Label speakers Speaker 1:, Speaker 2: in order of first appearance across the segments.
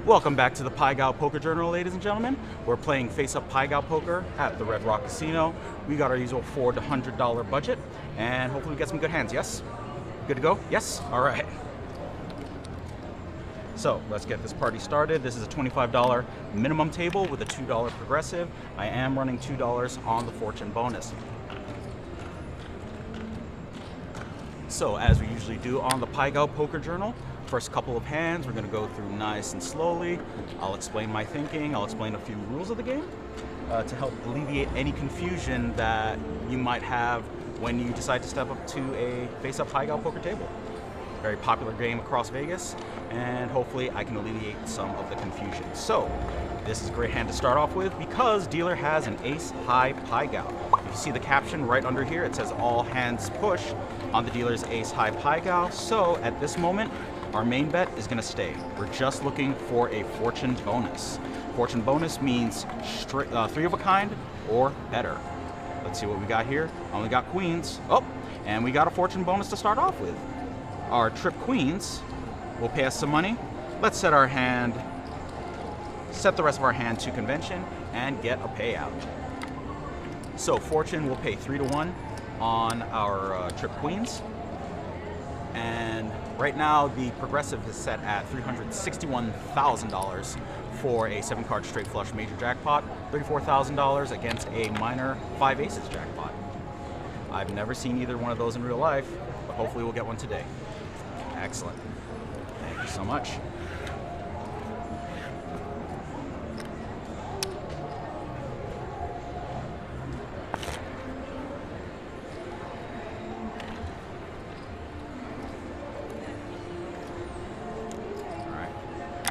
Speaker 1: Welcome back to the Pai Gow Poker Journal, ladies and gentlemen. We're playing face-up Pai Gow Poker at the Red Rock Casino. We got our usual $4 to $100 budget, and hopefully we get some good hands, yes? Good to go? Yes? All right. So let's get this party started. This is a $25 minimum table with a $2 progressive. I am running $2 on the fortune bonus. So as we usually do on the Pai Gow Poker Journal, first couple of hands we're going to go through nice and slowly. I'll explain my thinking, I'll explain a few rules of the game to help alleviate any confusion that you might have when you decide to step up to a face-up Pai Gow poker table. Very popular game across Vegas, and hopefully I can alleviate some of the confusion. So this is a great hand to start off with because dealer has an ace-high Pai Gow. If you see the caption right under here, it says all hands push on the dealer's ace-high Pai Gow. So at this moment, our main bet is going to stay. We're just looking for a fortune bonus. Fortune bonus means three of a kind or better. Let's see what we got here. Only got queens. Oh, and we got a fortune bonus to start off with. Our trip queens will pay us some money. Let's set our hand, set the rest of our hand to convention and get a payout. So fortune will pay 3 to 1 on our trip queens. And right now the progressive is set at $361,000 for a 7-card straight flush major jackpot, $34,000 against a minor 5 aces jackpot. I've never seen either one of those in real life, but hopefully we'll get one today. Excellent. Thank you so much.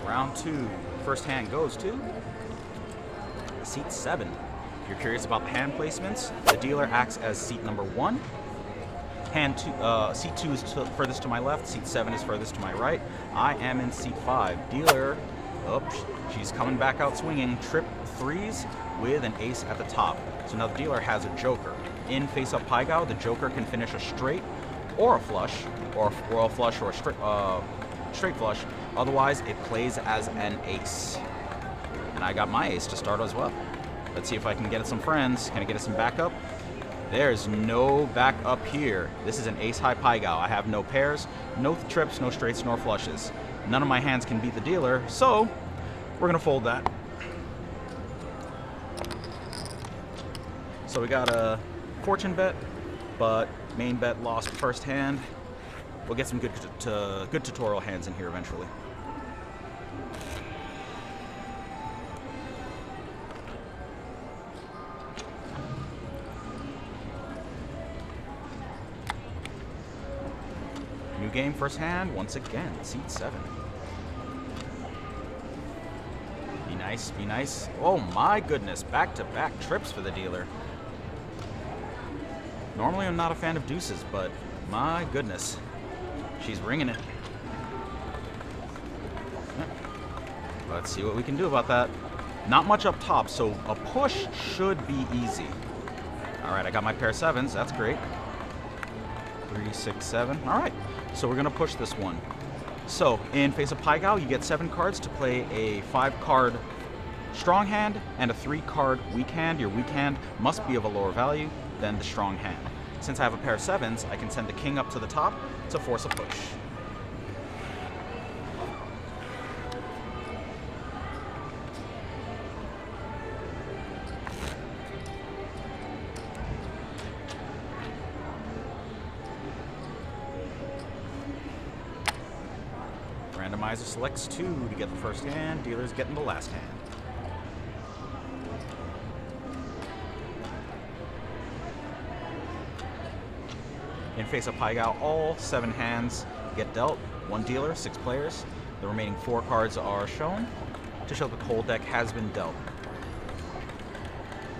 Speaker 1: Round 2, first hand goes to seat 7. If you're curious about the hand placements, the dealer acts as seat number 1. Seat 2 is furthest to my left, seat 7 is furthest to my right. I am in seat 5. Dealer, she's coming back out swinging, trip 3s with an ace at the top. So now the dealer has a joker. In face-up Pai Gow, the joker can finish a straight or a flush, or a royal flush or a straight flush. Otherwise, it plays as an ace. And I got my ace to start as well. Let's see if I can get it some friends. Can I get it some backup? There's no backup here. This is an ace-high Pai Gow. I have no pairs, no trips, no straights, nor flushes. None of my hands can beat the dealer, so we're gonna fold that. So we got a fortune bet, but main bet lost first hand. We'll get some good tutorial hands in here eventually. New game, first hand, once again, seat 7. Be nice, be nice. Oh my goodness, back-to-back trips for the dealer. Normally I'm not a fan of deuces, but my goodness. She's ringing it. Let's see what we can do about that. Not much up top, so a push should be easy. All right, I got my pair of 7s. That's great. 3, 6, 7. All right, so we're gonna push this one. So in face-up Pai Gow, you get 7 cards to play a 5-card strong hand and a 3-card weak hand. Your weak hand must be of a lower value than the strong hand. Since I have a pair of 7s, I can send the king up to the top to force a push. Randomizer selects 2 to get the first hand, dealer's getting the last hand. In face-up Pai Gow, all 7 hands get dealt. 1 dealer, 6 players. The remaining 4 cards are shown to show that the whole deck has been dealt.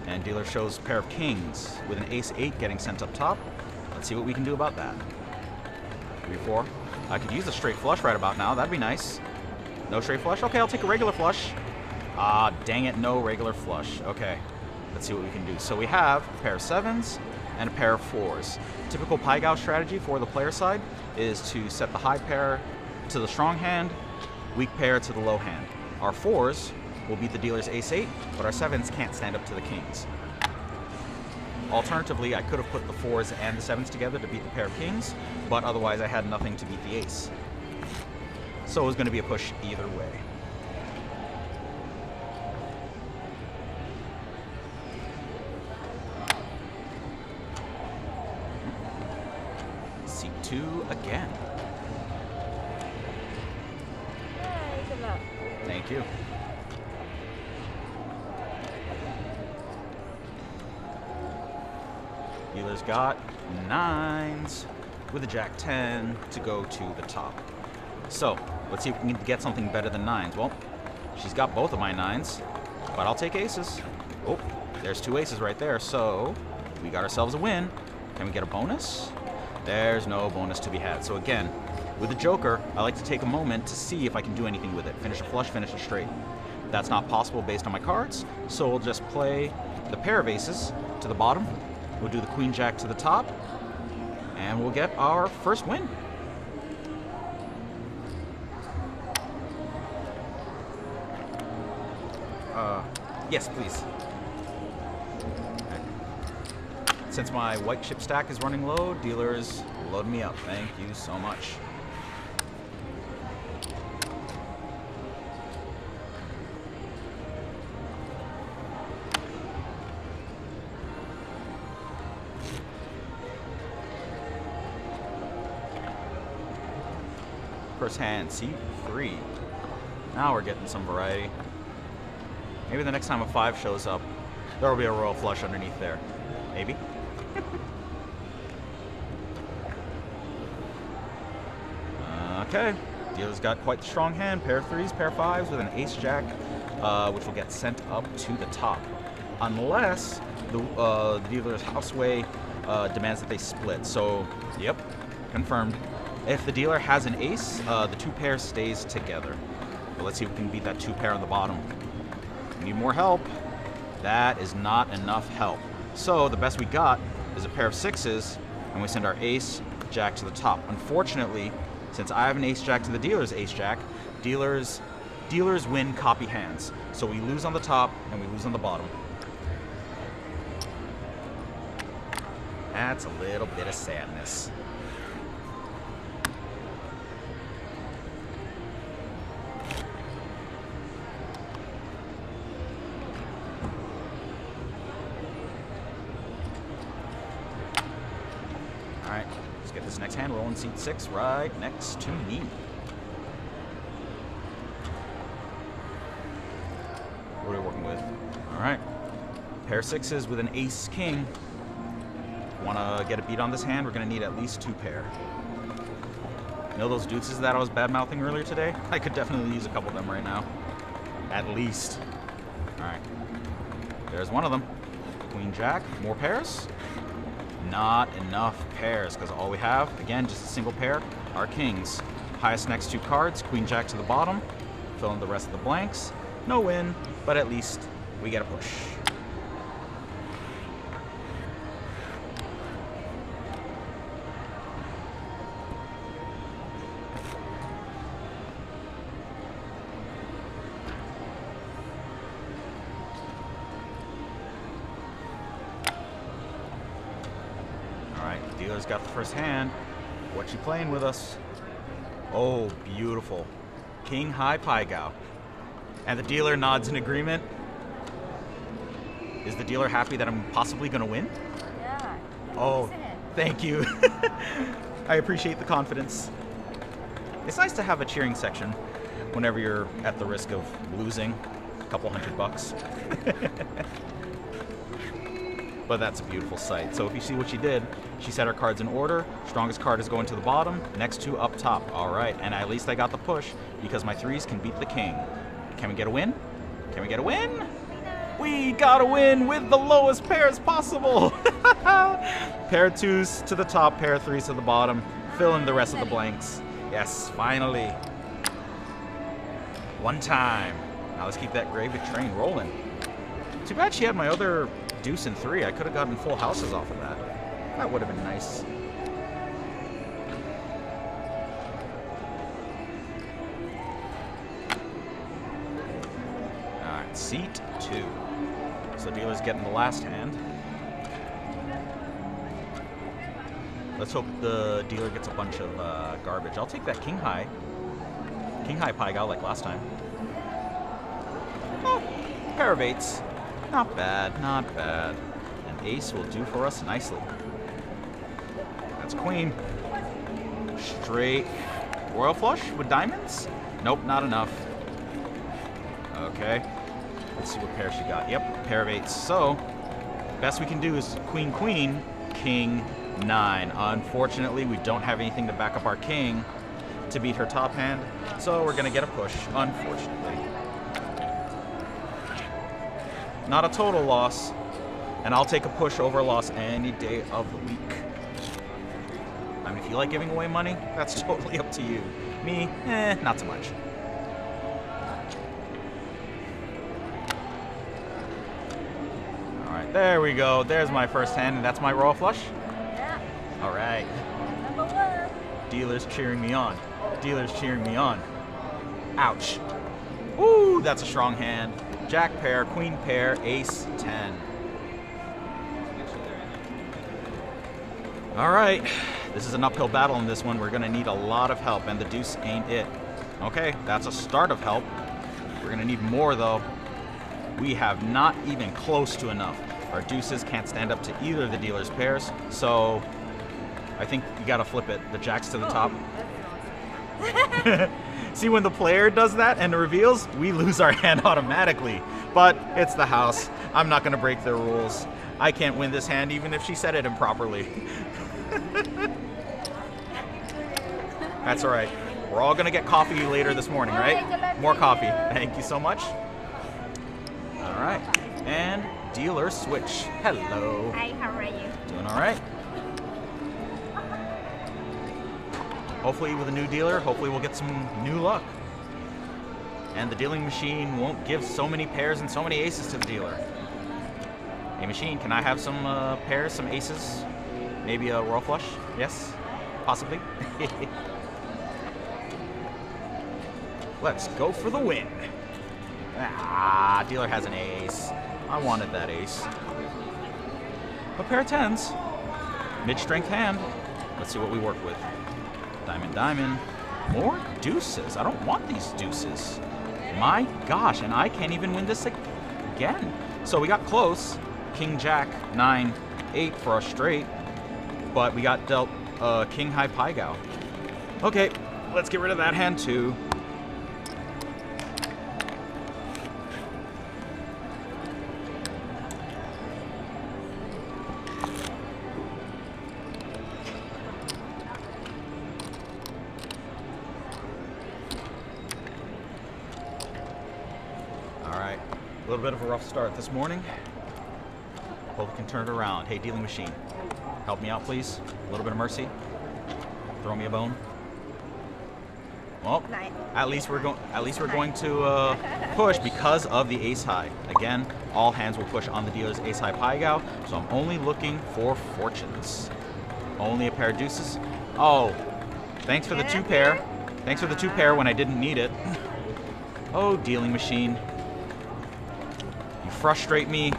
Speaker 1: And dealer shows a pair of kings with an ace-8 getting sent up top. Let's see what we can do about that. 3, 4. I could use a straight flush right about now. That'd be nice. No straight flush? Okay, I'll take a regular flush. Ah, dang it, no regular flush. Okay, let's see what we can do. So we have a pair of 7s and a pair of 4s. Typical Pai Gow strategy for the player side is to set the high pair to the strong hand, weak pair to the low hand. Our 4s will beat the dealer's ace-8, but our 7s can't stand up to the kings. Alternatively, I could have put the 4s and the 7s together to beat the pair of kings, but otherwise I had nothing to beat the ace. So it was going to be a push either way. C2 again.
Speaker 2: Yay, good luck.
Speaker 1: Thank you. Dealer's got 9s with a jack 10 to go to the top. So let's see if we can get something better than 9s. Well, she's got both of my 9s, but I'll take aces. Oh, there's 2 aces right there. So we got ourselves a win. Can we get a bonus? There's no bonus to be had. So again, with the joker, I like to take a moment to see if I can do anything with it. Finish a flush, finish a straight. That's not possible based on my cards, so we'll just play the pair of aces to the bottom. We'll do the queen jack to the top, and we'll get our first win. Yes, please. Okay. Since my white chip stack is running low, dealers load me up. Thank you so much. First hand, C3. Now we're getting some variety. Maybe the next time a 5 shows up, there will be a royal flush underneath there. Maybe. Okay. Dealer's got quite the strong hand. Pair of 3s, pair of 5s with an ace-jack, which will get sent up to the top. Unless the dealer's houseway demands that they split. So, yep, confirmed. If the dealer has an ace, the 2 pair stays together. But let's see if we can beat that 2 pair on the bottom. We need more help. That is not enough help. So the best we got is a pair of 6s, and we send our ace jack to the top. Unfortunately, since I have an ace jack to the dealer's ace jack, dealers win copy hands. So we lose on the top and we lose on the bottom. That's a little bit of sadness. Alright, let's get this next hand rolling. Seat 6 right next to me. What are we working with? Alright. Pair of 6s with an ace king. Want to get a beat on this hand? We're going to need at least 2 pair. You know those deuces that I was bad-mouthing earlier today? I could definitely use a couple of them right now. At least. Alright. There's one of them. Queen jack. More pairs? Not enough pairs, because all we have, again, just a single pair, are kings. Highest next 2 cards, queen jack to the bottom, fill in the rest of the blanks. No win, but at least we get a push. Dealer's got the first hand. What's she playing with us? Oh, beautiful. King high Pai Gow. And the dealer nods in agreement. Is the dealer happy that I'm possibly going to win?
Speaker 2: Yeah.
Speaker 1: Oh, thank you. I appreciate the confidence. It's nice to have a cheering section whenever you're at the risk of losing a couple $100. But that's a beautiful sight. So if you see what she did, she set her cards in order. Strongest card is going to the bottom, next 2 up top. All right, and at least I got the push because my 3s can beat the king. Can we get a win? Can we get a win? We got a win with the lowest pairs possible. Pair of 2s to the top, pair of 3s to the bottom. Fill in the rest of the blanks. Yes, finally. One time. Now let's keep that gravy train rolling. Too bad she had my other deuce and 3. I could have gotten full houses off of that. That would have been nice. seat 2. So dealer's getting the last hand. Let's hope the dealer gets a bunch of garbage. I'll take that king high. King high Pai Gow like last time. Oh, pair of 8s. Not bad, not bad. An ace will do for us nicely. That's queen. Straight royal flush with diamonds? Nope, not enough. Okay. Let's see what pair she got. Yep, pair of 8s. So, best we can do is queen, queen, king, 9. Unfortunately, we don't have anything to back up our king to beat her top hand, so we're gonna get a push, unfortunately. Not a total loss, and I'll take a push over a loss any day of the week. I mean, if you like giving away money, that's totally up to you. Me, not so much. All right, there we go. There's my first hand, and that's my royal flush.
Speaker 2: Yeah.
Speaker 1: All right.
Speaker 2: Number 1.
Speaker 1: Dealer's cheering me on. Dealer's cheering me on. Ouch. Ooh, that's a strong hand. Jack pair, queen pair, ace 10. All right. This is an uphill battle in this one. We're going to need a lot of help, and the deuce ain't it. Okay, that's a start of help. We're going to need more, though. We have not even close to enough. Our deuces can't stand up to either of the dealer's pairs, so I think you got to flip it. The jack's to the top. See, when the player does that and reveals, we lose our hand automatically. But it's the house. I'm not going to break their rules. I can't win this hand even if she said it improperly. That's all right. We're all going to get coffee later this morning, right? More coffee. Thank you so much. All right. And dealer switch. Hello.
Speaker 2: Hi, how are you?
Speaker 1: Doing all right. Hopefully with a new dealer, hopefully we'll get some new luck. And the dealing machine won't give so many pairs and so many aces to the dealer. Hey machine, can I have some pairs, some aces? Maybe a royal flush? Yes? Possibly? Let's go for the win. Ah, dealer has an ace. I wanted that ace. A pair of 10s. Mid-strength hand. Let's see what we work with. Diamond, diamond. More deuces. I don't want these deuces. My gosh, and I can't even win this again. So we got close. King, jack, 9, 8 for our straight. But we got dealt king high Pai Gow. Okay, let's get rid of that hand too. A little bit of a rough start this morning. Hope we can turn it around. Hey, dealing machine, help me out, please. A little bit of mercy. Throw me a bone. Well, at least we're going to push because of the ace high. Again, all hands will push on the dealer's ace high Pai Gow, so I'm only looking for fortunes. Only a pair of deuces. Oh, thanks for the 2 pair. Thanks for the 2 pair when I didn't need it. Oh, dealing machine. Frustrate me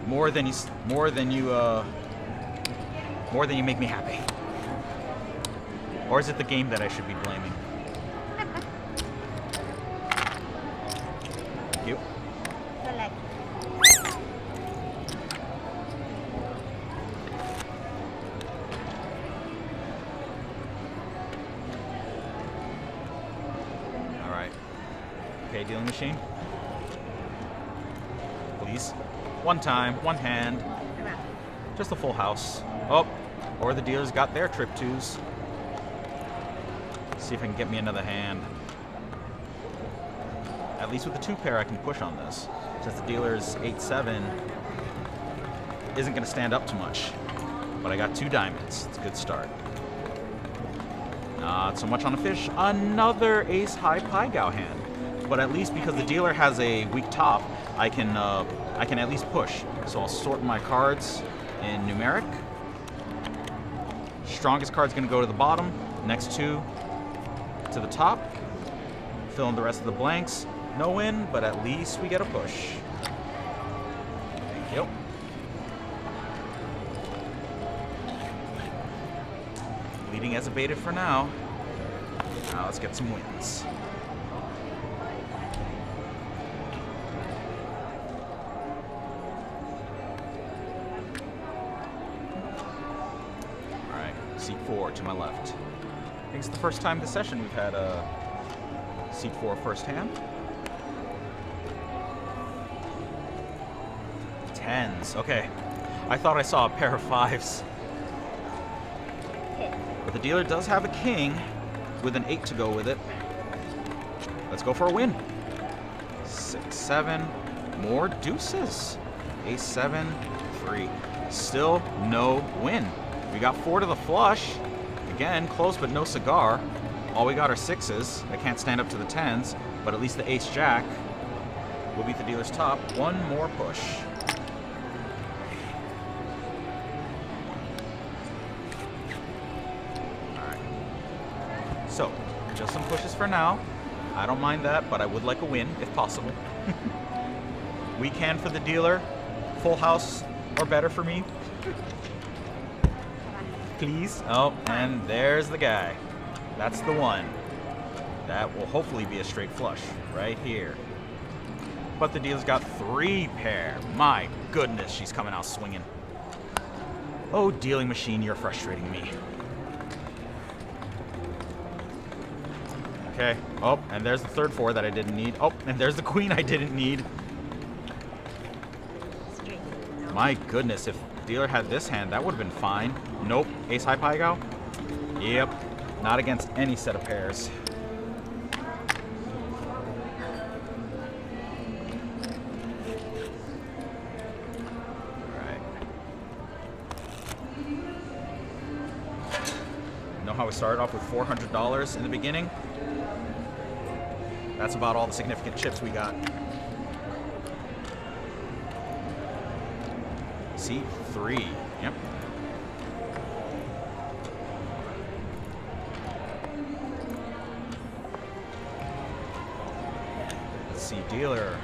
Speaker 1: more than you make me happy. Or is it the game that I should be blaming? Thank you. All right. Okay, dealing machine. Please. One time, one hand. Just a full house. Oh, or the dealer's got their trip 2s. See if I can get me another hand. At least with the 2 pair I can push on this. Since the dealer's 8-7 isn't going to stand up too much. But I got 2 diamonds. It's a good start. Not so much on a fish. Another ace high Pai Gow hand. But at least because the dealer has a weak top, I can at least push. So I'll sort my cards in numeric. Strongest card's gonna go to the bottom. Next 2 to the top. Fill in the rest of the blanks. No win, but at least we get a push. Thank you. Leading as a baited for now. Now let's get some wins. Seat 4 to my left. I think it's the first time this session we've had a seat 4 first hand. 10s. Okay. I thought I saw a pair of 5s. But the dealer does have a king with an 8 to go with it. Let's go for a win. 6, 7. More deuces. Ace 7, 3. Still no win. We got 4 to the flush. Again, close but no cigar. All we got are 6s. I can't stand up to the 10s, but at least the ace jack will beat the dealer's top. One more push. Alright. So, just some pushes for now. I don't mind that, but I would like a win, if possible. We can for the dealer. Full house or better for me. Please. Oh, and there's the guy. That's the one. That will hopefully be a straight flush right here. But the dealer's got 3 pair. My goodness, she's coming out swinging. Oh, dealing machine, you're frustrating me. Okay. Oh, and there's the third 4 that I didn't need. Oh, and there's the queen I didn't need. My goodness, if dealer had this hand, that would have been fine. Nope. Ace high Pai Gow? Yep. Not against any set of pairs. Alright. Know how we started off with $400 in the beginning? That's about all the significant chips we got. C3. Yep. Let's see, dealer.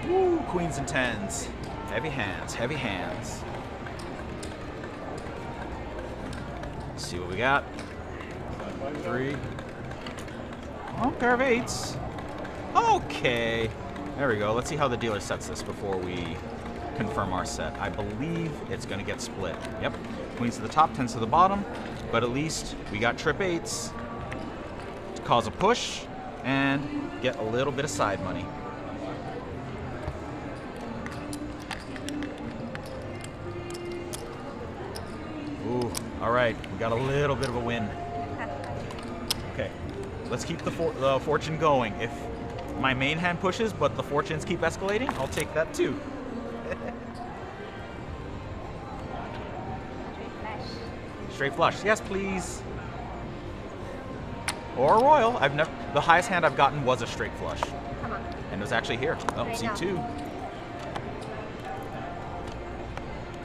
Speaker 1: Woo, queens and 10s. Heavy hands, heavy hands. Let's see what we got. 3. Oh, pair of 8s. Okay. There we go. Let's see how the dealer sets this before we confirm our set. I believe it's going to get split. Yep. Queens to the top, 10s to the bottom. But at least we got trip 8s to cause a push and get a little bit of side money. Ooh, all right. We got a little bit of a win. Okay. Let's keep the fortune going. If my main hand pushes, but the fortunes keep escalating, I'll take that too. Straight flush. Yes, please. Or a royal. I've never. The highest hand I've gotten was a straight flush.
Speaker 2: Come on.
Speaker 1: And it was actually here. Oh, C2.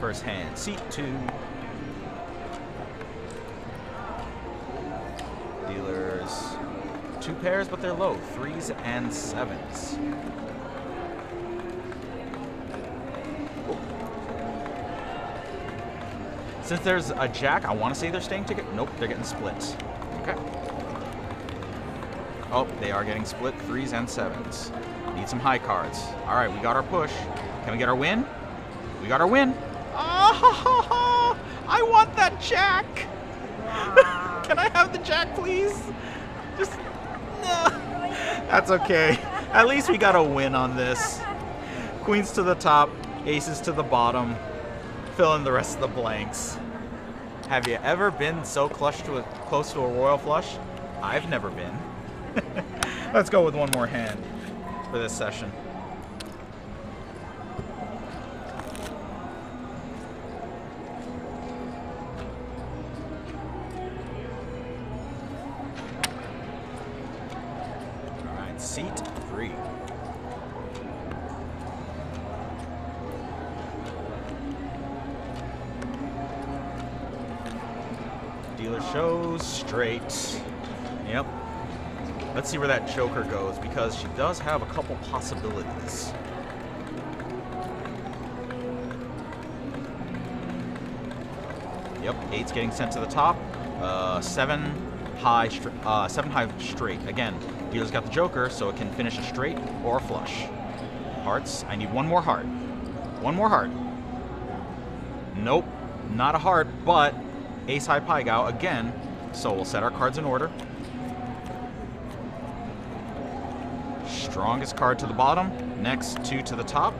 Speaker 1: First hand, C2. Dealers. 2 pairs, but they're low. 3s and 7s. Since there's a jack, I want to say they're staying together. Nope, they're getting split. Okay. Oh, they are getting split. 3s and 7s. Need some high cards. All right, we got our push. Can we get our win? We got our win. Oh, I want that jack. Can I have the jack, please? Just, no. That's okay. At least we got a win on this. Queens to the top, aces to the bottom. Fill in the rest of the blanks. Have you ever been so close to a royal flush? I've never been. Let's go with one more hand for this session. All right, seat 3. Dealer shows straight. Yep. Let's see where that joker goes, because she does have a couple possibilities. Yep, 8's getting sent to the top. 7 high straight. Again, dealer's got the joker, so it can finish a straight or a flush. Hearts. I need one more heart. One more heart. Nope, not a heart, but ace high Pai Gow again. So we'll set our cards in order. Strongest card to the bottom, next 2 to the top.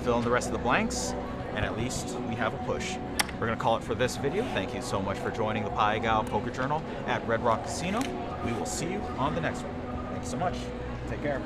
Speaker 1: Fill in the rest of the blanks, and at least we have a push. We're going to call it for this video. Thank you so much for joining the Pai Gow Poker Journal at Red Rock Casino. We will see you on the next one. Thank you so much. Take care.